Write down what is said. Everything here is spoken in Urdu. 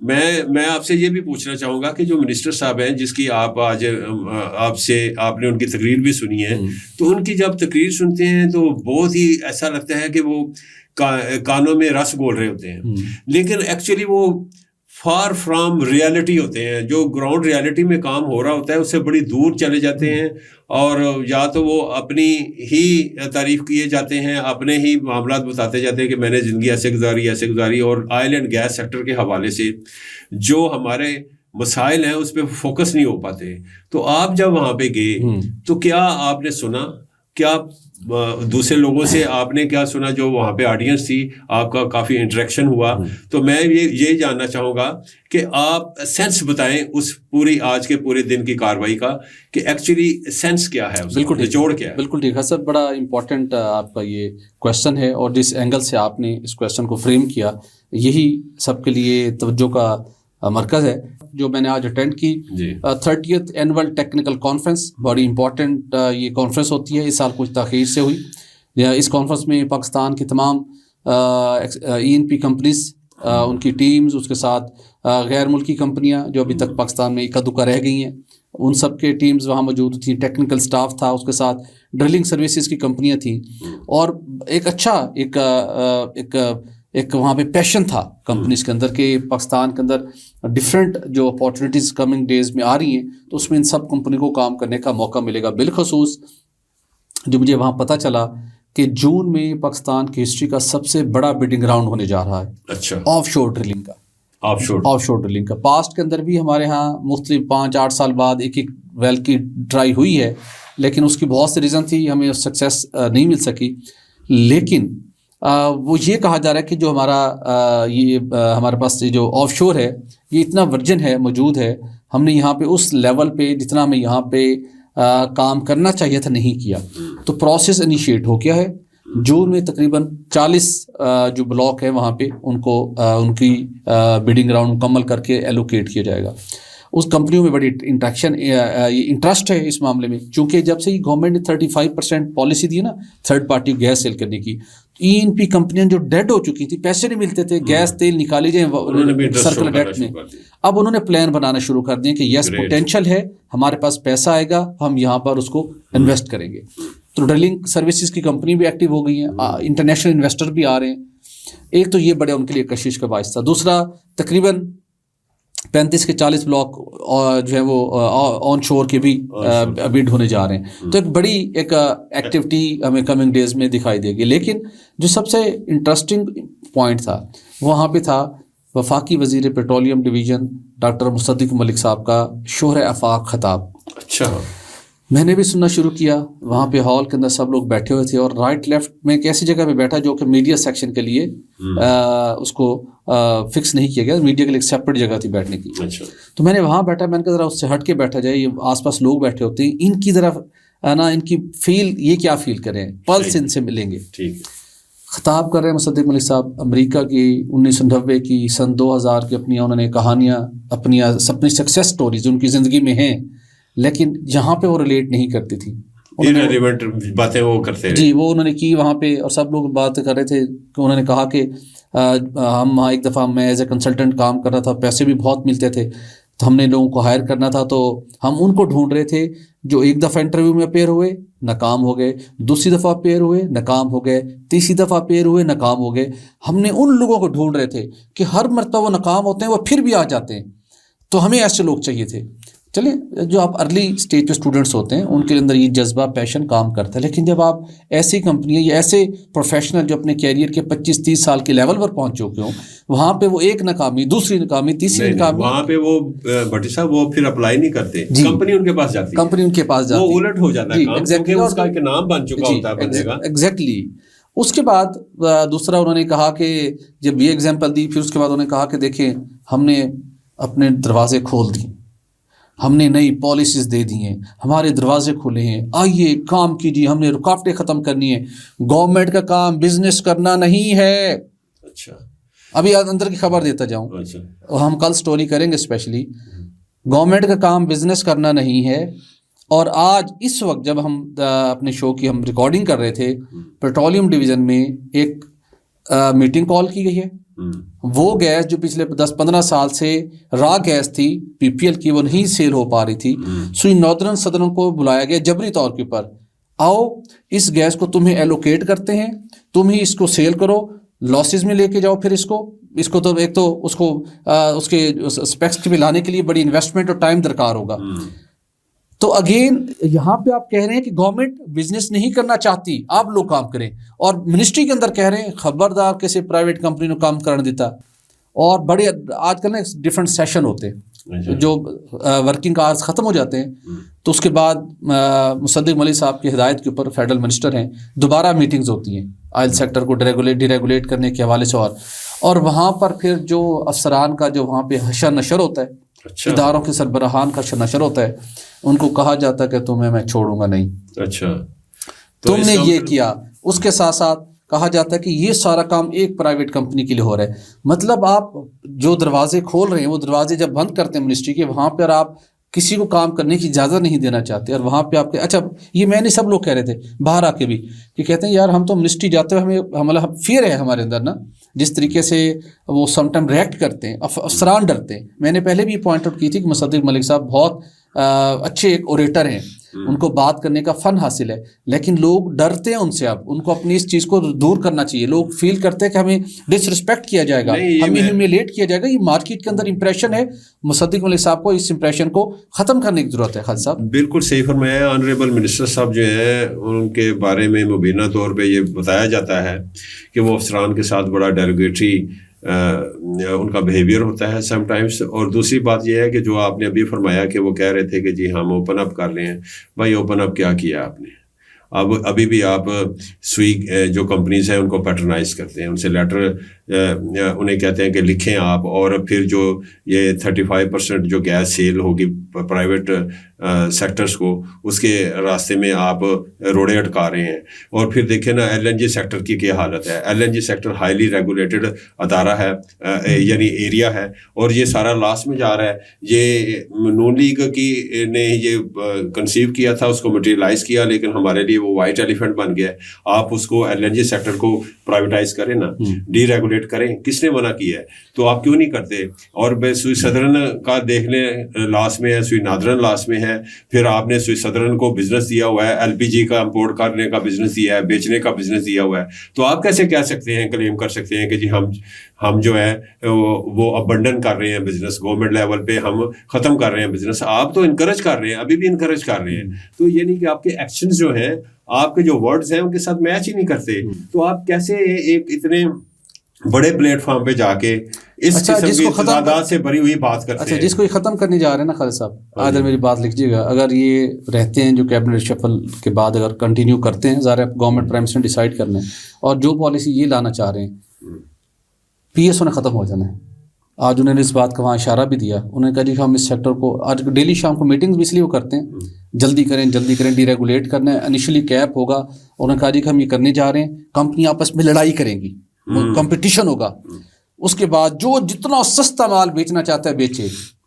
میں آپ سے یہ بھی پوچھنا چاہوں گا کہ جو منسٹر صاحب ہیں جس کی آپ آج آپ نے ان کی تقریر بھی سنی ہے، تو ان کی جب تقریر سنتے ہیں تو بہت ہی ایسا لگتا ہے کہ وہ کانوں میں رس گول رہے ہوتے ہیں، لیکن ایکچولی وہ فار فرام ریالٹی ہوتے ہیں. جو گراؤنڈ ریالٹی میں کام ہو رہا ہوتا ہے اس سے بڑی دور چلے جاتے ہیں، اور یا تو وہ اپنی ہی تعریف کیے جاتے ہیں، اپنے ہی معاملات بتاتے جاتے ہیں کہ میں نے زندگی ایسے گزاری، اور آئل اینڈ گیس سیکٹر کے حوالے سے جو ہمارے مسائل ہیں اس پہ فوکس نہیں ہو پاتے. تو آپ جب وہاں پہ گئے تو کیا آپ نے سنا، کیا دوسرے لوگوں سے آپ نے کیا سنا جو وہاں پہ آڈینس تھی، آپ کا کافی انٹریکشن ہوا؟ تو میں یہ جاننا چاہوں گا کہ آپ سینس بتائیں اس پوری آج کے پورے دن کی کاروائی کا، کہ ایکچولی سینس کیا ہے، بالکل نچوڑ کیا ہے. بالکل ٹھیک ہے سر، بڑا امپورٹنٹ آپ کا یہ کویشچن ہے، اور جس اینگل سے آپ نے اس کویشچن کو فریم کیا یہی سب کے لیے توجہ کا مرکز ہے. جو میں نے آج اٹینڈ کی 30th اینول ٹیکنیکل کانفرنس، بڑی امپورٹنٹ یہ کانفرنس ہوتی ہے، اس سال کچھ تاخیر سے ہوئی. اس کانفرنس میں پاکستان کی تمام ENP کمپنیز، ان کی ٹیمز، اس کے ساتھ غیر ملکی کمپنیاں جو ابھی تک پاکستان میں اکا دکا رہ گئی ہیں، ان سب کے ٹیمز وہاں موجود تھیں، ٹیکنیکل سٹاف تھا، اس کے ساتھ ڈرلنگ سروسز کی کمپنیاں تھیں، اور ایک اچھا ایک وہاں پہ پیشن تھا کمپنیز کے اندر کہ پاکستان کے اندر ڈفرینٹ جو اپارچونیٹیز کمنگ ڈیز میں آ رہی ہیں تو اس میں ان سب کمپنی کو کام کرنے کا موقع ملے گا. بالخصوص جو مجھے وہاں پتہ چلا کہ جون میں پاکستان کی ہسٹری کا سب سے بڑا بڈنگ راؤنڈ ہونے جا رہا ہے. اچھا. آف شور ڈرلنگ کا. آف شور ڈرلنگ کا پاسٹ کے اندر بھی ہمارے ہاں مختلف 5-8 سال بعد ایک ویل کی ٹرائی ہوئی ہے، لیکن اس کی بہت سی ریزن تھی، ہمیں سکسیس نہیں مل سکی. لیکن وہ یہ کہا جا رہا ہے کہ جو ہمارے پاس جو آف شور ہے یہ اتنا ورجن ہے، موجود ہے، ہم نے یہاں پہ اس لیول پہ جتنا ہمیں یہاں پہ کام کرنا چاہیے تھا نہیں کیا. تو پروسیس انیشیٹ ہو گیا ہے. جون میں تقریباً 40 جو بلاک ہے وہاں پہ ان کی بڈنگ راؤنڈ مکمل کر کے ایلوکیٹ کیا جائے گا. اس کمپنیوں میں بڑی انٹرسٹ ہے اس معاملے میں، چونکہ جب سے گورنمنٹ نے 35% پالیسی دی ہے نا تھرڈ پارٹی گیس سیل کرنے کی، ENP کمپنیاں جو ڈیڈ ہو چکی تھی، پیسے نہیں ملتے تھے، گیس تیل نکالی جائیں سرکل ڈیٹ میں، اب انہوں نے پلان بنانا شروع کر دیا کہ یس پوٹینشیل ہے، ہمارے پاس پیسہ آئے گا، ہم یہاں پر اس کو انویسٹ کریں گے. تو ڈرلنگ سروسز کی کمپنی بھی ایکٹیو ہو گئی ہیں، انٹرنیشنل انویسٹر بھی آ رہے ہیں. ایک تو یہ بڑے ان کے لیے کشش کا باعث تھا. دوسرا تقریباً 35 کے 40 بلاک جو ہے وہ آن شور کے بھی بڈ ہونے جا رہے ہیں. تو ایک بڑی ایکٹیویٹی ہمیں کمنگ ڈیز میں دکھائی دے گی. لیکن جو سب سے انٹرسٹنگ پوائنٹ تھا وہاں پہ تھا وفاقی وزیر پیٹرولیم ڈویژن ڈاکٹر مصدق ملک صاحب کا شہر آفاق خطاب. اچھا. میں نے بھی سننا شروع کیا. وہاں پہ ہال کے اندر سب لوگ بیٹھے ہوئے تھے، اور رائٹ لیفٹ میں ایک ایسی جگہ پہ بیٹھا جو کہ میڈیا سیکشن کے لیے اس کو فکس نہیں کیا گیا، میڈیا کے لیے ایک سیپریٹ جگہ تھی بیٹھنے کی. تو میں نے وہاں بیٹھا، میں نے کہا ذرا اس سے ہٹ کے بیٹھا جائے، یہ آس پاس لوگ بیٹھے ہوتے ہیں، ان کی طرف نا ان کی فیل یہ کیا فیل کریں، پلس ان سے ملیں گے. خطاب کر رہے ہیں مصدق ملک صاحب، امریکہ کی 1990 کی سن 2000 کی انہوں نے کہانیاں اپنی سکسیس سٹوریز ان کی زندگی میں ہیں، لیکن جہاں پہ وہ ریلیٹ نہیں کرتی تھی باتیں وہ کرتے جی وہ انہوں نے کی وہاں پہ، اور سب لوگ بات کر رہے تھے کہ انہوں نے کہا کہ ہم ایک دفعہ میں ایز اے کنسلٹنٹ کام کر رہا تھا، پیسے بھی بہت ملتے تھے، تو ہم نے لوگوں کو ہائر کرنا تھا، تو ہم ان کو ڈھونڈ رہے تھے جو ایک دفعہ انٹرویو میں اپیئر ہوئے ناکام ہو گئے، دوسری دفعہ اپیئر ہوئے ناکام ہو گئے، تیسری دفعہ اپیئر ہوئے ناکام ہو گئے. ہم نے ان لوگوں کو ڈھونڈ رہے تھے کہ ہر مرتبہ وہ ناکام ہوتے ہیں وہ پھر بھی آ جاتے ہیں، تو ہمیں ایسے لوگ چاہیے تھے. چلیں جو آپ ارلی اسٹیج پہ اسٹوڈنٹس ہوتے ہیں ان کے اندر یہ جذبہ پیشن کام کرتا ہے، لیکن جب آپ ایسی کمپنیاں یا ایسے پروفیشنل جو اپنے کیریئر کے 25-30 سال کے لیول پر پہنچ چکے ہوں، وہاں پہ وہ ایک ناکامی، دوسری ناکامی، تیسری ناکامی، وہاں پہ وہ بھٹی صاحب وہ پھر اپلائی نہیں کرتے، کمپنی ان کے پاس جاتی ہے، کمپنی ان کے پاس جاتی ہے، وہ الٹ ہو جاتا ہے کام، کیونکہ اس کا ایک نام بن چکا ہوتا ہے بندے کا. ایگزیکٹلی. اس کے بعد دوسرا انہوں نے کہا کہ جب یہ ایگزامپل دی، پھر اس کے بعد انہوں نے کہا کہ دیکھیں ہم نے اپنے دروازے کھول دیے، ہم نے نئی پالیسیز دے دی ہیں، ہمارے دروازے کھلے ہیں، آئیے کام کیجیے، ہم نے رکاوٹیں ختم کرنی ہے. گورنمنٹ کا کام بزنس کرنا نہیں ہے. اچھا. ابھی اندر کی خبر دیتا جاؤں، ہم کل سٹوری کریں گے اسپیشلی. گورنمنٹ کا کام بزنس کرنا نہیں ہے. اور آج اس وقت جب ہم اپنے شو کی ہم ریکارڈنگ کر رہے تھے، پیٹرولیم ڈویژن میں ایک میٹنگ کال کی گئی ہے وہ گیس جو پچھلے 10-15 سال سے را گیس تھی پی پی ایل کی، وہ نہیں سیل ہو پا رہی تھی، سوئی ناردرن صدروں کو بلایا گیا جبری طور کے اوپر، آؤ اس گیس کو تمہیں ایلوکیٹ کرتے ہیں، تم ہی اس کو سیل کرو، لاسز میں لے کے جاؤ، پھر اس کو تو ایک تو اس کو اس کے اسپیکس پہ لانے کے لیے بڑی انویسٹمنٹ اور ٹائم درکار ہوگا. تو اگین یہاں پہ آپ کہہ رہے ہیں کہ گورنمنٹ بزنس نہیں کرنا چاہتی، آپ لوگ کام کریں، اور منسٹری کے اندر کہہ رہے ہیں خبردار کسی پرائیویٹ کمپنی نے کام کرنے دیتا. اور بڑے آج کل نا ڈفرینٹ سیشن ہوتے ہیں جو ورکنگ آورس ختم ہو جاتے ہیں، تو اس کے بعد مصدق ملک صاحب کی ہدایت کے اوپر فیڈرل منسٹر ہیں، دوبارہ میٹنگز ہوتی ہیں آئل سیکٹر کو ڈی ریگولیٹ کرنے کے حوالے سے، اور وہاں پر پھر جو افسران کا جو وہاں پہ حشر نشر ہوتا ہے، اداروں کے سربراہان کا حشر نشر ہوتا ہے، ان کو کہا جاتا ہے کہ تمہیں میں چھوڑوں گا نہیں، اچھا تم نے یہ کیا. اس کے ساتھ ساتھ کہا جاتا ہے کہ یہ سارا کام ایک پرائیویٹ کمپنی کے لیے ہو رہا ہے. مطلب آپ جو دروازے کھول رہے ہیں وہ دروازے جب بند کرتے ہیں منسٹری کے، وہاں پر آپ کسی کو کام کرنے کی اجازت نہیں دینا چاہتے، اور وہاں پہ آپ کے اچھا یہ میں نے سب لوگ کہہ رہے تھے باہر آ کے بھی کہ کہتے ہیں یار ہم تو منسٹری جاتے ہوئے ہمیں فیئر ہے ہمارے اندر نا، جس طریقے سے وہ سم ٹائم ریئیکٹ کرتے ہیں، افسران ڈرتے ہیں. میں نے پہلے بھی پوائنٹ آؤٹ کی تھی کہ مصدق ملک صاحب بہت اچھے ایک اوریٹر ہیں، ان کو بات کرنے کا فن حاصل ہے، لیکن لوگ ڈرتے ہیں ان سے. اب ان کو اپنی اس چیز کو دور کرنا چاہیے. لوگ فیل کرتے ہیں کہ ہمیں ڈس رسپیکٹ کیا جائے گا، ہمیں ہیومیلیٹ کیا جائے گا. یہ مارکیٹ کے اندر امپریشن ہے، مصدق ملک صاحب کو اس امپریشن کو ختم کرنے کی ضرورت ہے. خالد صاحب بالکل صحیح فرمایا. آنریبل منسٹر صاحب جو ہیں ان کے بارے میں مبینہ طور پہ یہ بتایا جاتا ہے کہ وہ افسران کے ساتھ بڑا ڈیروگیٹری ان کا بیہیویئر ہوتا ہے سم ٹائمس. اور دوسری بات یہ ہے کہ جو آپ نے ابھی فرمایا کہ وہ کہہ رہے تھے کہ جی ہم اوپن اپ کر رہے ہیں، بھائی اوپن اپ کیا کیا آپ نے؟ ابھی بھی آپ سوئی جو کمپنیز ہیں ان کو پیٹرنائز کرتے ہیں، ان سے لیٹر انہیں کہتے ہیں کہ لکھیں آپ، اور پھر جو یہ 35% جو گیس سیل ہوگی پرائیویٹ سیکٹرز کو، اس کے راستے میں آپ روڑے اٹکا رہے ہیں. اور پھر دیکھیں نا ایل این جی سیکٹر کی کیا حالت ہے. L N G sector highly regulated ادارہ ہے، یعنی ایریا ہے، اور یہ سارا لاس میں جا رہا ہے. یہ نون لیگ کی نے یہ کنسیو کیا تھا، اس کو مٹیریلائز کیا، لیکن ہمارے لیے وہ وائٹ ایلیفینٹ بن گیا ہے. آپ اس کو ایل این جی سیکٹر کو پرائیویٹائز کریں نا، ڈی ریگولیٹ کریں. کس نے منع کیا ہے؟ تو آپ کیوں نہیں کرتے؟ اور سوئی صدرن کا دیکھ لیں لاس میں ہے، سوئی نادرن لاس میں ہے. پھر آپ نے سوئی صدرن کو بزنس دیا ہوا ہے، ایل پی جی کا امپورٹ کرنے کا بزنس دیا ہے، بیچنے کا بزنس دیا ہوا ہے. تو آپ کیسے کہہ سکتے ہیں، کلیم کر سکتے ہیں کہ جی ہم جو ہے وہ ابنڈن کر رہے ہیں بزنس، گورنمنٹ لیول پہ ہم ختم کر رہے ہیں بزنس؟ آپ تو انکریج کر رہے ہیں، ابھی بھی انکریج کر رہے ہیں. تو یہ نہیں کہ آپ کے ایکشنز جو ہیں، آپ کے جو ورڈز ہیں ان کے ساتھ میچ ہی نہیں کرتے. تو آپ کیسے ایک اتنے بڑے پلیٹ فارم پہ جا کے اس قسم کی تعداد سے بھری ہوئی بات کرتے ہیں؟ جس کو یہ ختم کرنے جا رہے ہیں نا خالد صاحب، آج میری بات لکھیے گا، اگر یہ رہتے ہیں جو کیبنٹ شفل کے بعد اگر کنٹینیو کرتے ہیں، ظاہر ہے گورنمنٹ پرائم منسٹر نے ڈیسائیڈ کرنا ہے، اور جو پالیسی یہ لانا چاہ رہے ہیں، پی ایس او نے ختم ہو جانا ہے. آج انہوں نے اس بات کا وہاں اشارہ بھی دیا، انہوں نے کہا جی ہم اس سیکٹر کو آج ڈیلی شام کو میٹنگز بھی اس لیے وہ کرتے ہیں، جلدی کریں، ڈی ریگولیٹ کرنا ہے. انیشلی کیپ ہوگا، انہوں نے کہا جی کہ ہم یہ کرنے جا رہے ہیں، کمپنی آپس میں لڑائی کریں گی، کمپٹیشن ہوگا. اس کے بعد جو جتنا سستا مال بیچنا چاہتا ہے بیچے،